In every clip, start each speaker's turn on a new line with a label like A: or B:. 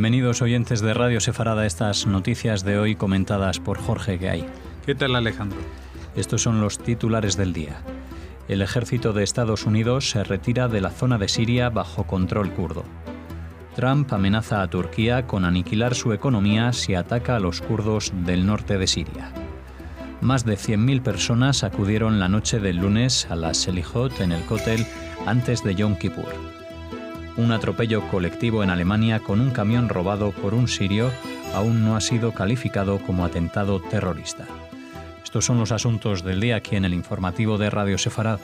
A: Bienvenidos oyentes de Radio Sefarada a estas noticias de hoy comentadas por Jorge Gay.
B: ¿Qué tal, Alejandro?
A: Estos son los titulares del día. El ejército de Estados Unidos se retira de la zona de Siria bajo control kurdo. Trump amenaza a Turquía con aniquilar su economía si ataca a los kurdos del norte de Siria. Más de 100.000 personas acudieron la noche del lunes a la Selichot en el Kotel antes de Yom Kippur. Un atropello colectivo en Alemania con un camión robado por un sirio aún no ha sido calificado como atentado terrorista. Estos son los asuntos del día aquí en el informativo de Radio Sefarad.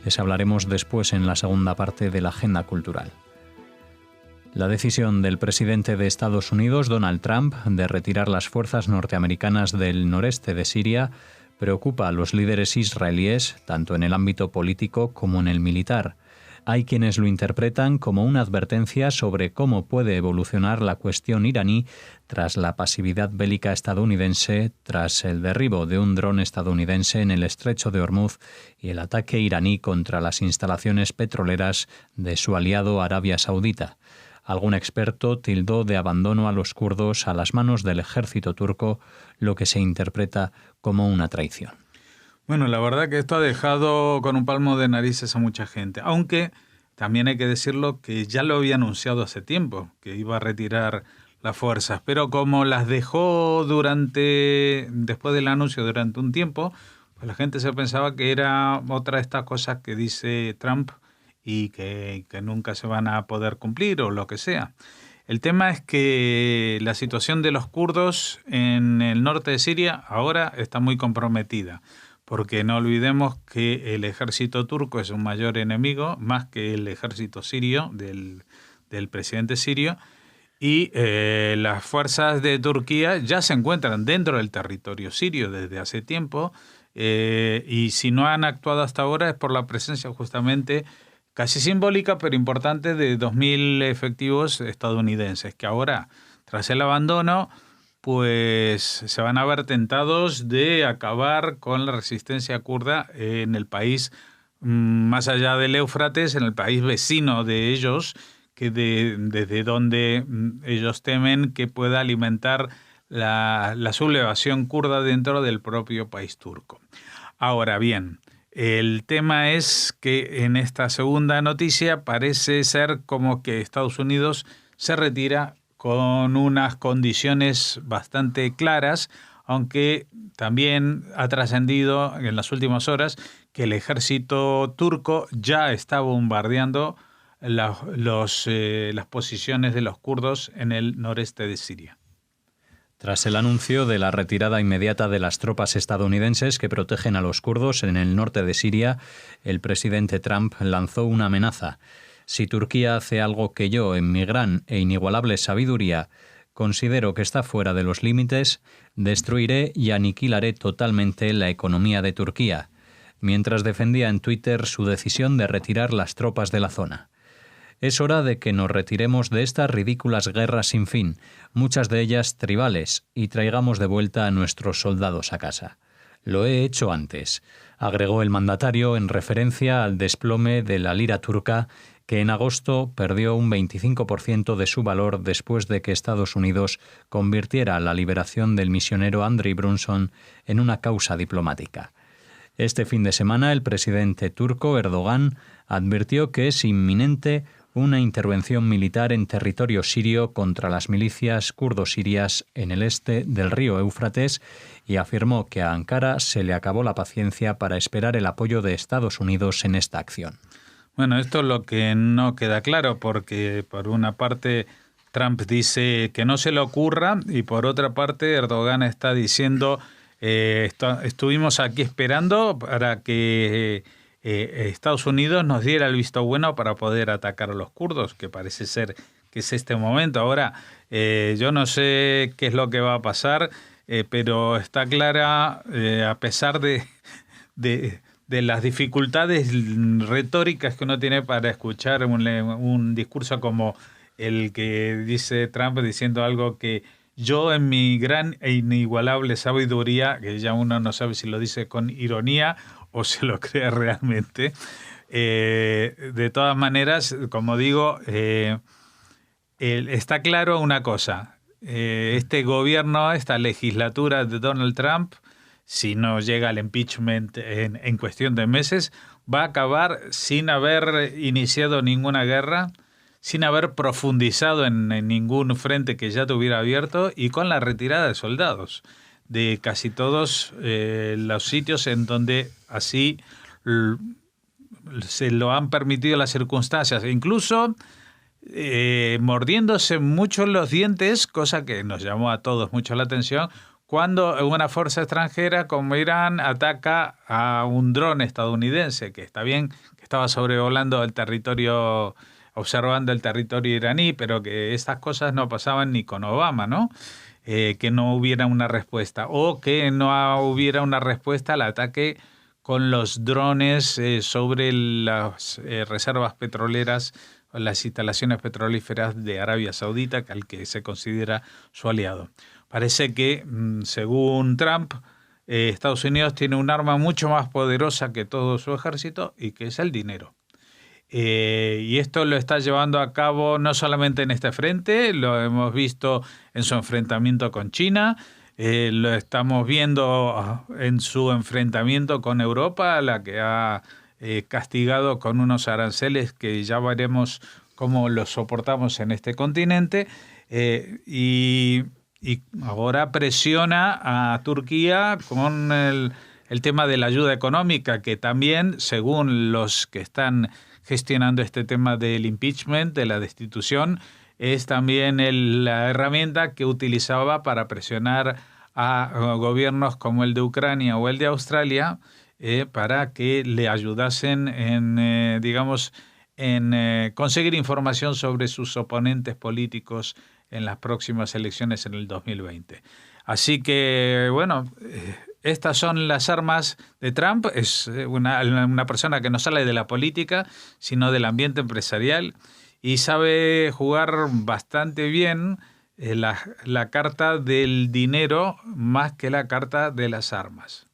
A: Les hablaremos después en la segunda parte de la agenda cultural. La decisión del presidente de Estados Unidos, Donald Trump, de retirar las fuerzas norteamericanas del noreste de Siria preocupa a los líderes israelíes, tanto en el ámbito político como en el militar. Hay quienes lo interpretan como una advertencia sobre cómo puede evolucionar la cuestión iraní tras la pasividad bélica estadounidense, tras el derribo de un dron estadounidense en el estrecho de Hormuz y el ataque iraní contra las instalaciones petroleras de su aliado Arabia Saudita. Algún experto tildó de abandono a los kurdos a las manos del ejército turco, lo que se interpreta como una traición.
B: Bueno, la verdad que esto ha dejado con un palmo de narices a mucha gente, aunque también hay que decirlo que ya lo había anunciado hace tiempo, que iba a retirar las fuerzas, pero como las dejó después del anuncio durante un tiempo, pues la gente se pensaba que era otra de estas cosas que dice Trump y que nunca se van a poder cumplir o lo que sea. El tema es que la situación de los kurdos en el norte de Siria ahora está muy comprometida, porque no olvidemos que el ejército turco es un mayor enemigo, más que el ejército sirio, del presidente sirio, y las fuerzas de Turquía ya se encuentran dentro del territorio sirio desde hace tiempo, y si no han actuado hasta ahora es por la presencia justamente casi simbólica, pero importante, de 2.000 efectivos estadounidenses, que ahora, tras el abandono, pues se van a ver tentados de acabar con la resistencia kurda en el país más allá del Éufrates, en el país vecino de ellos, que desde donde ellos temen que pueda alimentar la sublevación kurda dentro del propio país turco. Ahora bien, el tema es que en esta segunda noticia parece ser como que Estados Unidos se retira con unas condiciones bastante claras, aunque también ha trascendido en las últimas horas que el ejército turco ya está bombardeando las posiciones de los kurdos en el noreste de Siria.
A: Tras el anuncio de la retirada inmediata de las tropas estadounidenses que protegen a los kurdos en el norte de Siria, el presidente Trump lanzó una amenaza. Si Turquía hace algo que yo, en mi gran e inigualable sabiduría, considero que está fuera de los límites, destruiré y aniquilaré totalmente la economía de Turquía, mientras defendía en Twitter su decisión de retirar las tropas de la zona. Es hora de que nos retiremos de estas ridículas guerras sin fin, muchas de ellas tribales, y traigamos de vuelta a nuestros soldados a casa. Lo he hecho antes, agregó el mandatario en referencia al desplome de la lira turca, que en agosto perdió un 25% de su valor después de que Estados Unidos convirtiera la liberación del misionero Andrei Brunson en una causa diplomática. Este fin de semana el presidente turco Erdogan advirtió que es inminente una intervención militar en territorio sirio contra las milicias kurdo-sirias en el este del río Éufrates y afirmó que a Ankara se le acabó la paciencia para esperar el apoyo de Estados Unidos en esta acción.
B: Bueno, esto es lo que no queda claro, porque por una parte Trump dice que no se le ocurra y por otra parte Erdogan está diciendo estuvimos aquí esperando para que Estados Unidos nos diera el visto bueno para poder atacar a los kurdos, que parece ser que es este momento. Ahora, yo no sé qué es lo que va a pasar, pero está clara, a pesar de las dificultades retóricas que uno tiene para escuchar un discurso como el que dice Trump, diciendo algo que yo en mi gran e inigualable sabiduría, que ya uno no sabe si lo dice con ironía o se lo cree realmente. De todas maneras, como digo, está claro una cosa. Este gobierno, esta legislatura de Donald Trump, si no llega al impeachment en cuestión de meses, va a acabar sin haber iniciado ninguna guerra, sin haber profundizado en ningún frente que ya tuviera abierto y con la retirada de soldados de casi todos los sitios en donde así se lo han permitido las circunstancias, incluso mordiéndose mucho los dientes, cosa que nos llamó a todos mucho la atención, cuando una fuerza extranjera como Irán ataca a un dron estadounidense, que está bien, que estaba sobrevolando el territorio, observando el territorio iraní, pero que estas cosas no pasaban ni con Obama, ¿no? Que no hubiera una respuesta, o que no hubiera una respuesta al ataque con los drones sobre las reservas petroleras, las instalaciones petrolíferas de Arabia Saudita, al que se considera su aliado. Parece que, según Trump, Estados Unidos tiene un arma mucho más poderosa que todo su ejército y que es el dinero. Y esto lo está llevando a cabo no solamente en este frente, lo hemos visto en su enfrentamiento con China, lo estamos viendo en su enfrentamiento con Europa, la que ha castigado con unos aranceles que ya veremos cómo los soportamos en este continente, y ahora presiona a Turquía con el tema de la ayuda económica, que también, según los que están gestionando este tema del impeachment, de la destitución, es también la herramienta que utilizaba para presionar a gobiernos como el de Ucrania o el de Australia para que le ayudasen en conseguir información sobre sus oponentes políticos en las próximas elecciones en el 2020. Así que, bueno, estas son las armas de Trump. Es una persona que no sale de la política, sino del ambiente empresarial, y sabe jugar bastante bien la carta del dinero más que la carta de las armas.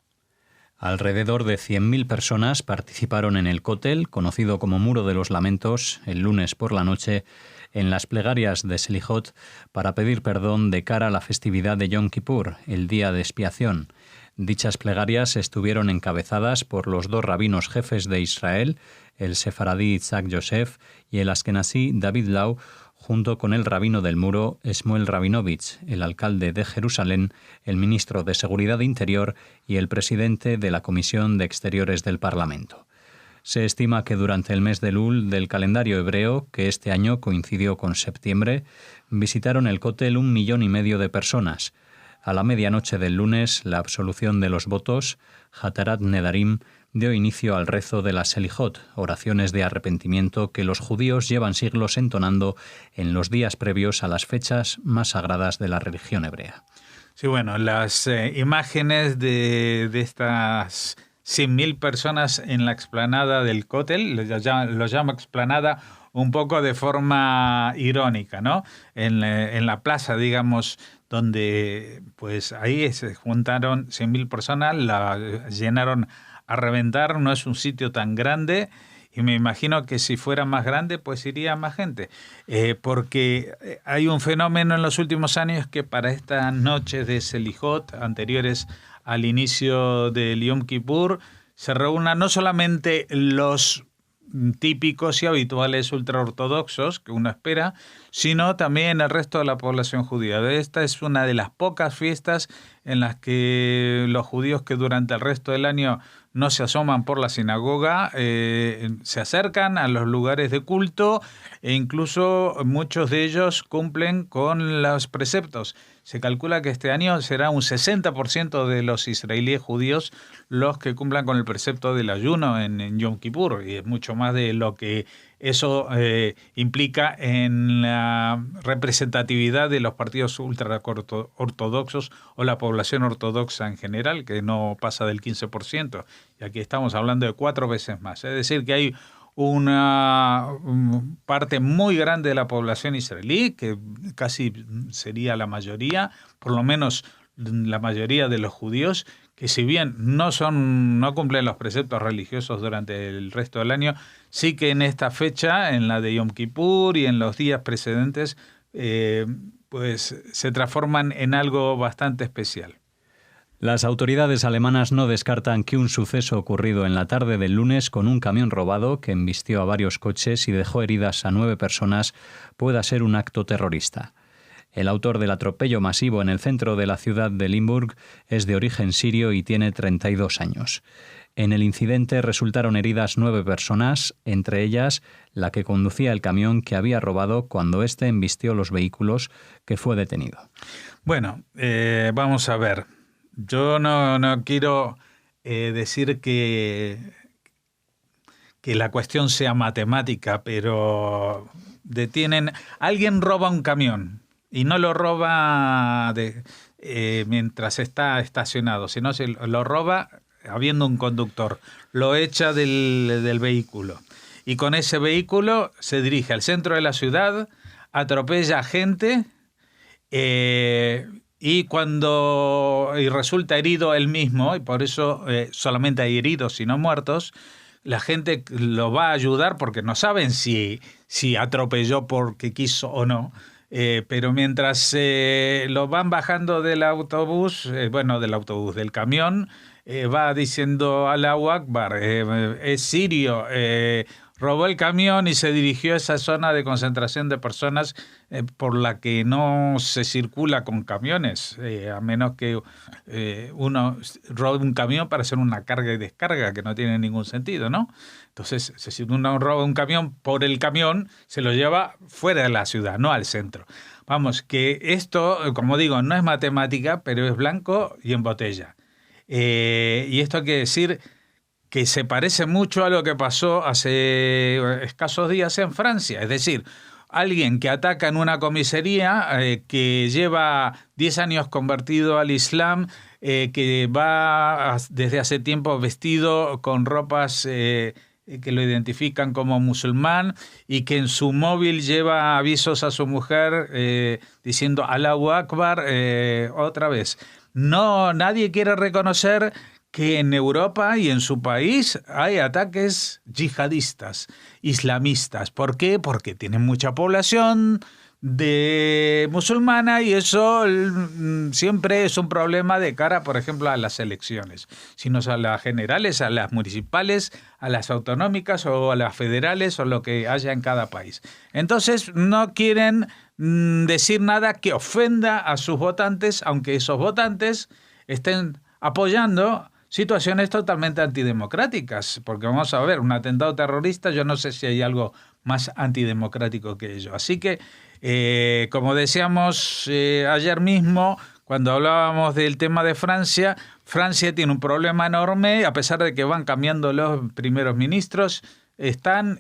A: Alrededor de 100.000 personas participaron en el Kotel, conocido como Muro de los Lamentos, el lunes por la noche, en las plegarias de Selijot para pedir perdón de cara a la festividad de Yom Kippur, el día de expiación. Dichas plegarias estuvieron encabezadas por los dos rabinos jefes de Israel, el sefaradí Itzhak Yosef y el askenazí David Lau, junto con el rabino del muro, Shmuel Rabinovich, el alcalde de Jerusalén, el ministro de Seguridad Interior y el presidente de la Comisión de Exteriores del Parlamento. Se estima que durante el mes de Elul del calendario hebreo, que este año coincidió con septiembre, visitaron el Kotel 1,5 millones de personas. A la medianoche del lunes, la absolución de los votos, Hatarat Nedarim, dio inicio al rezo de la Selijot, oraciones de arrepentimiento que los judíos llevan siglos entonando en los días previos a las fechas más sagradas de la religión hebrea.
B: Sí, bueno, las imágenes de estas 100.000 personas en la explanada del Kotel, lo llama explanada un poco de forma irónica, ¿no? En la plaza, digamos, donde pues ahí se juntaron 100.000 personas, la llenaron a reventar. No es un sitio tan grande y me imagino que si fuera más grande pues iría más gente, porque hay un fenómeno en los últimos años que para estas noches de Selijot anteriores al inicio del Yom Kippur se reúnan no solamente los típicos y habituales ultraortodoxos que uno espera, sino también el resto de la población judía. Esta es una de las pocas fiestas en las que los judíos que durante el resto del año no se asoman por la sinagoga, se acercan a los lugares de culto e incluso muchos de ellos cumplen con los preceptos. Se calcula que este año será un 60% de los israelíes judíos los que cumplan con el precepto del ayuno en Yom Kippur, y es mucho más de lo que eso implica en la representatividad de los partidos ultraortodoxos o la población ortodoxa en general, que no pasa del 15%. Y aquí estamos hablando de 4 veces más. Es decir, que hay una parte muy grande de la población israelí, que casi sería la mayoría, por lo menos la mayoría de los judíos, que si bien no cumplen los preceptos religiosos durante el resto del año, sí que en esta fecha, en la de Yom Kippur y en los días precedentes, pues se transforman en algo bastante especial.
A: Las autoridades alemanas no descartan que un suceso ocurrido en la tarde del lunes con un camión robado que embistió a varios coches y dejó heridas a 9 personas pueda ser un acto terrorista. El autor del atropello masivo en el centro de la ciudad de Limburg es de origen sirio y tiene 32 años. En el incidente resultaron heridas 9 personas, entre ellas la que conducía el camión que había robado cuando éste embistió los vehículos, que fue detenido.
B: Bueno, vamos a ver. Yo no quiero decir que la cuestión sea matemática, pero alguien roba un camión y no lo roba mientras está estacionado, sino se lo roba habiendo un conductor, lo echa del vehículo y con ese vehículo se dirige al centro de la ciudad, atropella a gente y resulta herido él mismo, y por eso solamente hay heridos y no muertos. La gente lo va a ayudar porque no saben si atropelló porque quiso o no. Pero mientras lo van bajando del camión, va diciendo Allahu Akbar, es sirio, robó el camión y se dirigió a esa zona de concentración de personas por la que no se circula con camiones, a menos que uno robe un camión para hacer una carga y descarga, que no tiene ningún sentido, ¿no? Entonces, si uno roba un camión por el camión, se lo lleva fuera de la ciudad, no al centro. Vamos, que esto, como digo, no es matemática, pero es blanco y en botella. Y esto quiere decir que se parece mucho a lo que pasó hace escasos días en Francia. Es decir, alguien que ataca en una comisaría, que lleva 10 años convertido al Islam, que va desde hace tiempo vestido con ropas que lo identifican como musulmán y que en su móvil lleva avisos a su mujer diciendo Allahu Akbar otra vez. Nadie quiere reconocer que en Europa y en su país hay ataques yihadistas, islamistas. ¿Por qué? Porque tienen mucha población de musulmana y eso siempre es un problema de cara, por ejemplo, a las elecciones, sino a las generales, a las municipales, a las autonómicas o a las federales o lo que haya en cada país. Entonces no quieren decir nada que ofenda a sus votantes, aunque esos votantes estén apoyando situaciones totalmente antidemocráticas, porque vamos a ver, un atentado terrorista, yo no sé si hay algo más antidemocrático que ello. Así que, como decíamos ayer mismo, cuando hablábamos del tema de Francia, Francia tiene un problema enorme, a pesar de que van cambiando los primeros ministros, están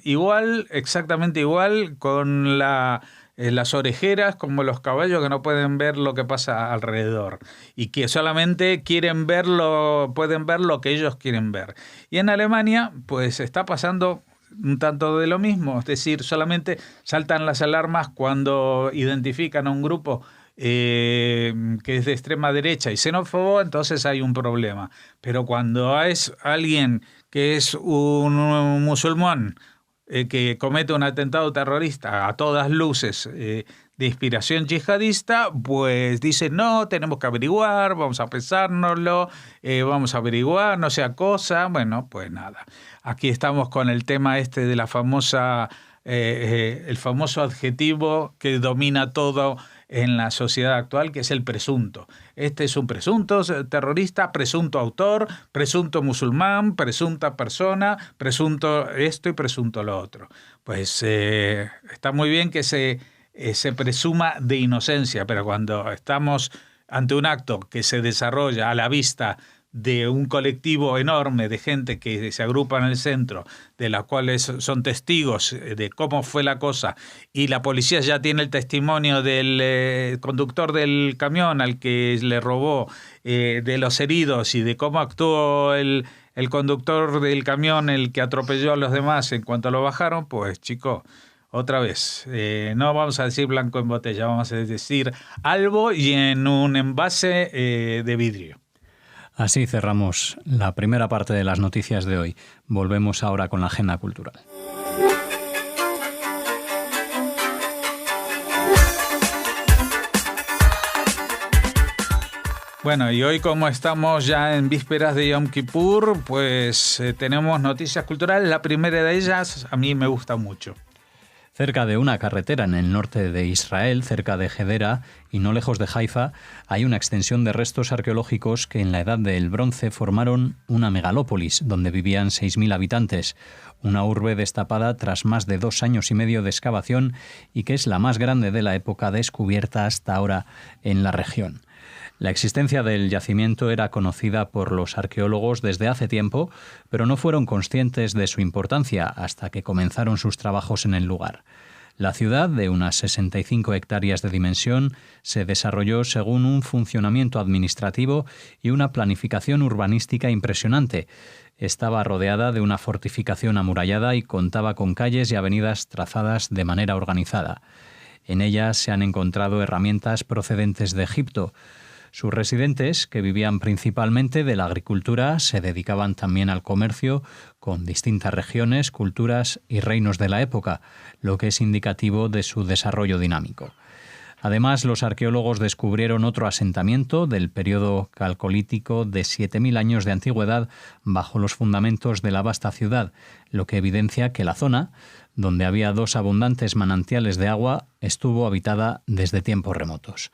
B: exactamente igual, con las orejeras como los caballos que no pueden ver lo que pasa alrededor y que solamente pueden ver lo que ellos quieren ver. Y en Alemania pues está pasando un tanto de lo mismo, es decir, solamente saltan las alarmas cuando identifican a un grupo que es de extrema derecha y xenófobo, entonces hay un problema. Pero cuando es alguien que es un musulmán que comete un atentado terrorista a todas luces de inspiración yihadista, pues dice, no, tenemos que averiguar, vamos a pensárnoslo, vamos a averiguar, no sea cosa. Bueno, pues nada. Aquí estamos con el tema de la famosa, el famoso adjetivo que domina todo en la sociedad actual, que es el presunto. Este es un presunto terrorista, presunto autor, presunto musulmán, presunta persona, presunto esto y presunto lo otro. Pues está muy bien que se presuma de inocencia, pero cuando estamos ante un acto que se desarrolla a la vista de un colectivo enorme de gente que se agrupa en el centro, de las cuales son testigos de cómo fue la cosa, y la policía ya tiene el testimonio del conductor del camión al que le robó, de los heridos y de cómo actuó el conductor del camión, el que atropelló a los demás en cuanto lo bajaron, pues chico, otra vez, no vamos a decir blanco en botella, vamos a decir algo y en un envase de vidrio.
A: Así cerramos la primera parte de las noticias de hoy. Volvemos ahora con la agenda cultural.
B: Bueno, y hoy como estamos ya en vísperas de Yom Kippur, pues tenemos noticias culturales. La primera de ellas a mí me gusta mucho.
A: Cerca de una carretera en el norte de Israel, cerca de Hedera y no lejos de Haifa, hay una extensión de restos arqueológicos que en la Edad del Bronce formaron una megalópolis donde vivían 6.000 habitantes, una urbe destapada tras más de 2 años y medio de excavación y que es la más grande de la época descubierta hasta ahora en la región. La existencia del yacimiento era conocida por los arqueólogos desde hace tiempo, pero no fueron conscientes de su importancia hasta que comenzaron sus trabajos en el lugar. La ciudad, de unas 65 hectáreas de dimensión, se desarrolló según un funcionamiento administrativo y una planificación urbanística impresionante. Estaba rodeada de una fortificación amurallada y contaba con calles y avenidas trazadas de manera organizada. En ellas se han encontrado herramientas procedentes de Egipto. Sus residentes, que vivían principalmente de la agricultura, se dedicaban también al comercio con distintas regiones, culturas y reinos de la época, lo que es indicativo de su desarrollo dinámico. Además, los arqueólogos descubrieron otro asentamiento del periodo calcolítico de 7.000 años de antigüedad bajo los fundamentos de la vasta ciudad, lo que evidencia que la zona, donde había 2 abundantes manantiales de agua, estuvo habitada desde tiempos remotos.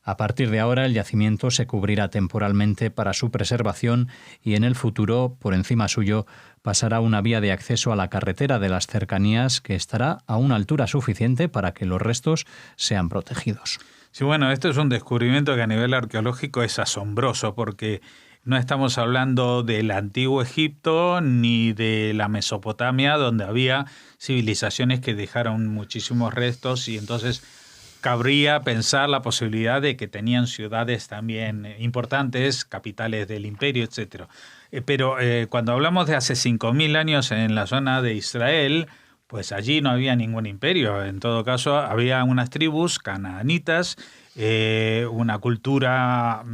A: A partir de ahora, el yacimiento se cubrirá temporalmente para su preservación y en el futuro, por encima suyo, pasará una vía de acceso a la carretera de las cercanías que estará a una altura suficiente para que los restos sean protegidos.
B: Sí, bueno, esto es un descubrimiento que a nivel arqueológico es asombroso porque no estamos hablando del antiguo Egipto ni de la Mesopotamia, donde había civilizaciones que dejaron muchísimos restos y entonces cabría pensar la posibilidad de que tenían ciudades también importantes, capitales del imperio, etc. Pero cuando hablamos de hace 5.000 años en la zona de Israel, pues allí no había ningún imperio. En todo caso, había unas tribus canaanitas, una cultura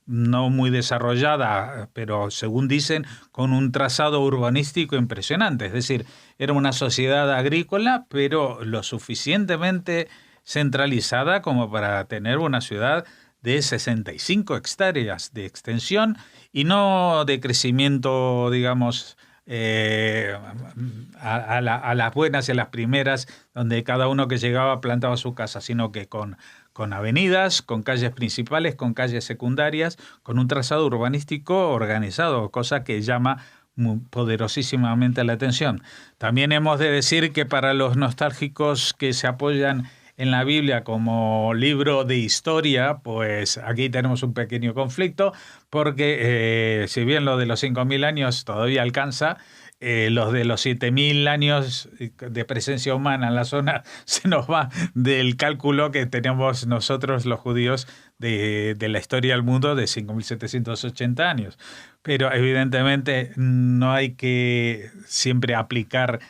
B: no muy desarrollada, pero según dicen, con un trazado urbanístico impresionante. Es decir, era una sociedad agrícola, pero lo suficientemente centralizada como para tener una ciudad de 65 hectáreas de extensión y no de crecimiento, digamos, a las buenas y a las primeras, donde cada uno que llegaba plantaba su casa, sino que con avenidas, con calles principales, con calles secundarias, con un trazado urbanístico organizado, cosa que llama poderosísimamente la atención. También hemos de decir que para los nostálgicos que se apoyan en la Biblia como libro de historia, pues aquí tenemos un pequeño conflicto, porque si bien lo de los 5.000 años todavía alcanza, los de los 7.000 años de presencia humana en la zona se nos va del cálculo que tenemos nosotros los judíos de la historia del mundo de 5.780 años. Pero evidentemente no hay que siempre aplicar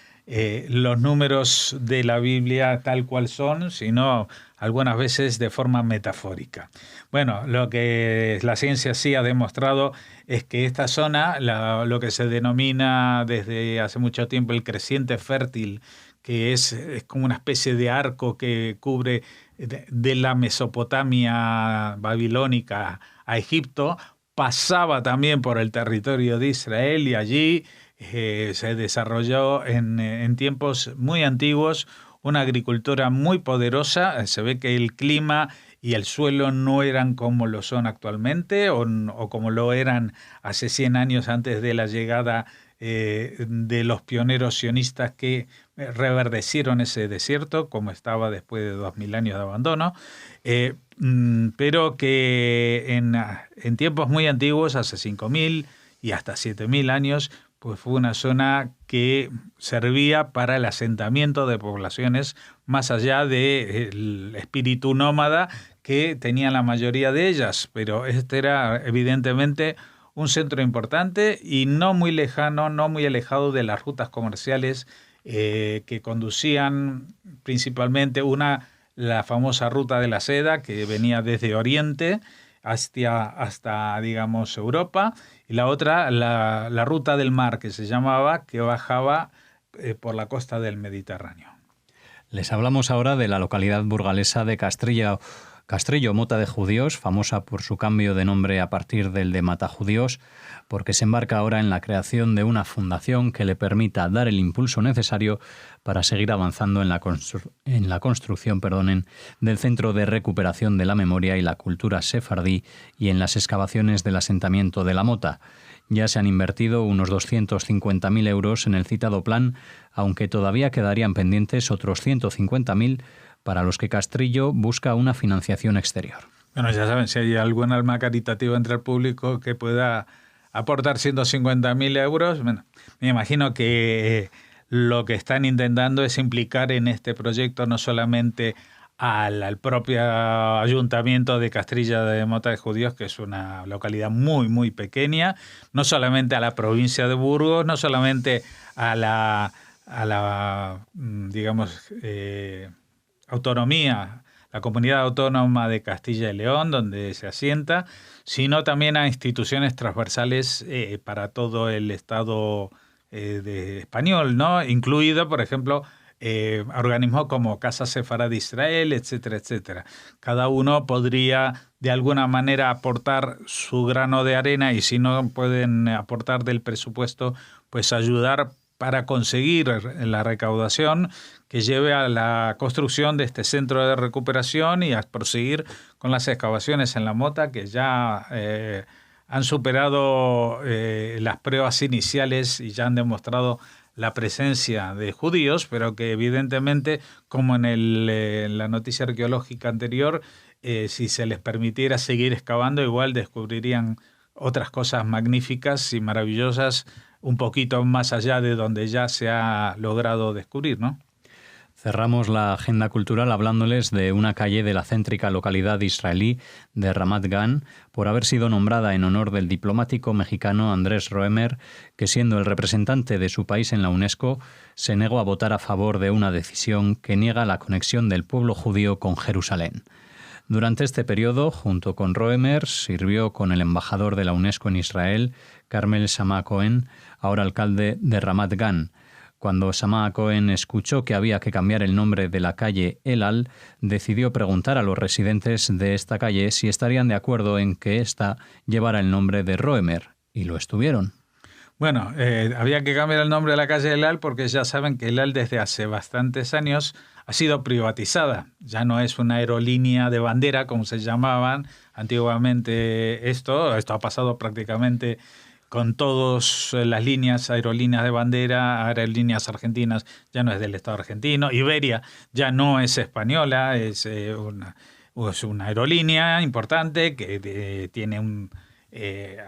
B: los números de la Biblia tal cual son, sino algunas veces de forma metafórica. Bueno, lo que la ciencia sí ha demostrado es que esta zona, lo que se denomina desde hace mucho tiempo el creciente fértil, que es como una especie de arco que cubre de la Mesopotamia babilónica a Egipto, pasaba también por el territorio de Israel y allí se desarrolló en tiempos muy antiguos una agricultura muy poderosa. Se ve que el clima y el suelo no eran como lo son actualmente o como lo eran hace 100 años antes de la llegada de los pioneros sionistas que reverdecieron ese desierto, como estaba después de 2.000 años de abandono, pero que en tiempos muy antiguos, hace 5.000 y hasta 7.000 años, pues fue una zona que servía para el asentamiento de poblaciones más allá del espíritu nómada que tenían la mayoría de ellas, pero este era evidentemente un centro importante y no muy lejano, no muy alejado de las rutas comerciales que conducían principalmente la famosa ruta de la seda que venía desde Oriente hasta digamos, Europa, y la otra, la ruta del mar que se llamaba, que bajaba por la costa del Mediterráneo.
A: Les hablamos ahora de la localidad burgalesa de Castrillo, Castrillo, mota de judíos, famosa por su cambio de nombre a partir del de Matajudíos, porque se embarca ahora en la creación de una fundación que le permita dar el impulso necesario para seguir avanzando en la construcción del Centro de Recuperación de la Memoria y la Cultura Sefardí y en las excavaciones del asentamiento de la Mota. Ya se han invertido unos 250.000 euros en el citado plan, aunque todavía quedarían pendientes otros 150.000 para los que Castrillo busca una financiación exterior.
B: Bueno, ya saben, si hay algún alma caritativa entre el público que pueda aportar 150.000 euros, bueno, me imagino que lo que están intentando es implicar en este proyecto no solamente al propio ayuntamiento de Castrillo de Mota de Judíos, que es una localidad muy, muy pequeña, no solamente a la provincia de Burgos, no solamente a la digamos, autonomía, la comunidad autónoma de Castilla y León, donde se asienta, sino también a instituciones transversales para todo el Estado español, ¿no? Incluido, por ejemplo, organismos como Casa Sefarad de Israel, etcétera, etcétera. Cada uno podría de alguna manera aportar su grano de arena y si no pueden aportar del presupuesto, pues ayudar para conseguir la recaudación que lleve a la construcción de este centro de recuperación y a proseguir con las excavaciones en la Mota que ya han superado las pruebas iniciales y ya han demostrado la presencia de judíos, pero que evidentemente, como en la noticia arqueológica anterior, si se les permitiera seguir excavando, igual descubrirían otras cosas magníficas y maravillosas un poquito más allá de donde ya se ha logrado descubrir, ¿no?
A: Cerramos la agenda cultural hablándoles de una calle de la céntrica localidad israelí de Ramat Gan por haber sido nombrada en honor del diplomático mexicano Andrés Roemer, que siendo el representante de su país en la UNESCO, se negó a votar a favor de una decisión que niega la conexión del pueblo judío con Jerusalén. Durante este periodo, junto con Roemer, sirvió con el embajador de la UNESCO en Israel, Carmel Shamaa Cohen, ahora alcalde de Ramat Gan. Cuando Shamaa Cohen escuchó que había que cambiar el nombre de la calle Elal, decidió preguntar a los residentes de esta calle si estarían de acuerdo en que ésta llevara el nombre de Roemer, y lo estuvieron.
B: Bueno, había que cambiar el nombre de la calle Elal porque ya saben que Elal desde hace bastantes años ha sido privatizada. Ya no es una aerolínea de bandera como se llamaban antiguamente. Esto ha pasado prácticamente con todas las aerolíneas de bandera, aerolíneas argentinas, ya no es del Estado argentino. Iberia ya no es española, es una aerolínea importante que tiene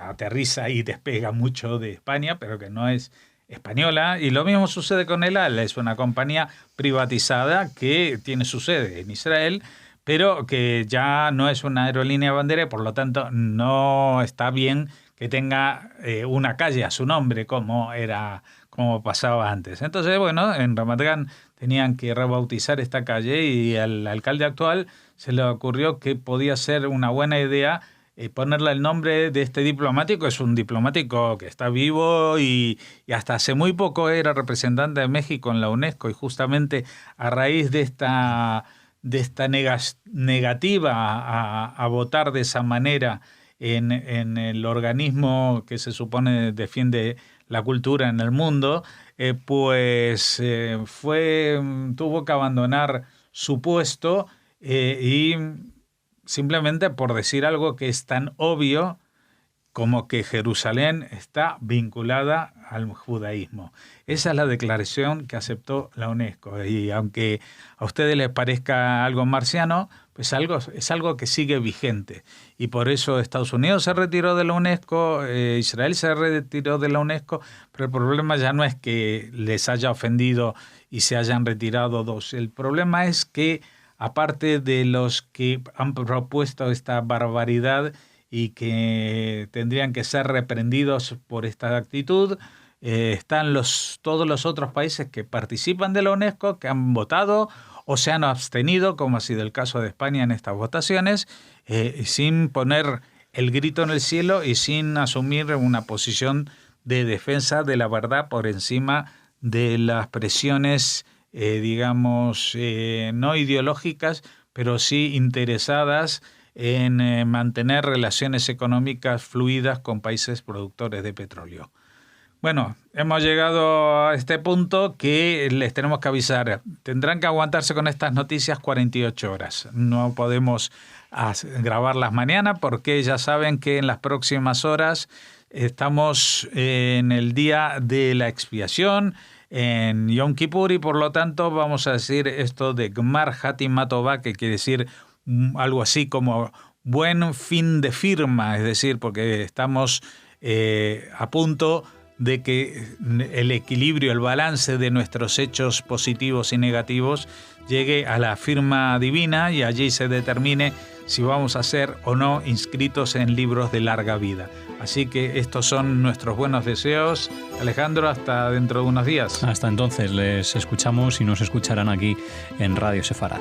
B: aterriza y despega mucho de España, pero que no es española. Y lo mismo sucede con El Al, es una compañía privatizada que tiene su sede en Israel, pero que ya no es una aerolínea de bandera y por lo tanto no está bien que tenga una calle a su nombre como pasaba antes. Entonces, bueno, en Ramat Gan tenían que rebautizar esta calle y al alcalde actual se le ocurrió que podía ser una buena idea ponerle el nombre de este diplomático. Es un diplomático que está vivo y hasta hace muy poco era representante de México en la UNESCO y justamente a raíz de esta negativa a votar de esa manera en el organismo que se supone defiende la cultura en el mundo, tuvo que abandonar su puesto y simplemente por decir algo que es tan obvio como que Jerusalén está vinculada al judaísmo. Esa es la declaración que aceptó la UNESCO. Y aunque a ustedes les parezca algo marciano, pues es algo que sigue vigente. Y por eso Estados Unidos se retiró de la UNESCO, Israel se retiró de la UNESCO, pero el problema ya no es que les haya ofendido y se hayan retirado dos. El problema es que, aparte de los que han propuesto esta barbaridad y que tendrían que ser reprendidos por esta actitud, están todos los otros países que participan de la UNESCO, que han votado o se han abstenido, como ha sido el caso de España en estas votaciones, sin poner el grito en el cielo y sin asumir una posición de defensa de la verdad por encima de las presiones, no ideológicas, pero sí interesadas en mantener relaciones económicas fluidas con países productores de petróleo. Bueno, hemos llegado a este punto que les tenemos que avisar. Tendrán que aguantarse con estas noticias 48 horas. No podemos grabarlas mañana porque ya saben que en las próximas horas estamos en el día de la expiación, en Yom Kippur, y por lo tanto vamos a decir esto de Gmar Hatima Tová, que quiere decir algo así como buen fin de firma, es decir, porque estamos a punto de que el equilibrio, el balance de nuestros hechos positivos y negativos llegue a la firma divina y allí se determine si vamos a ser o no inscritos en libros de larga vida. Así que estos son nuestros buenos deseos. Alejandro, hasta dentro de unos días.
A: Hasta entonces, les escuchamos y nos escucharán aquí en Radio Sefarad.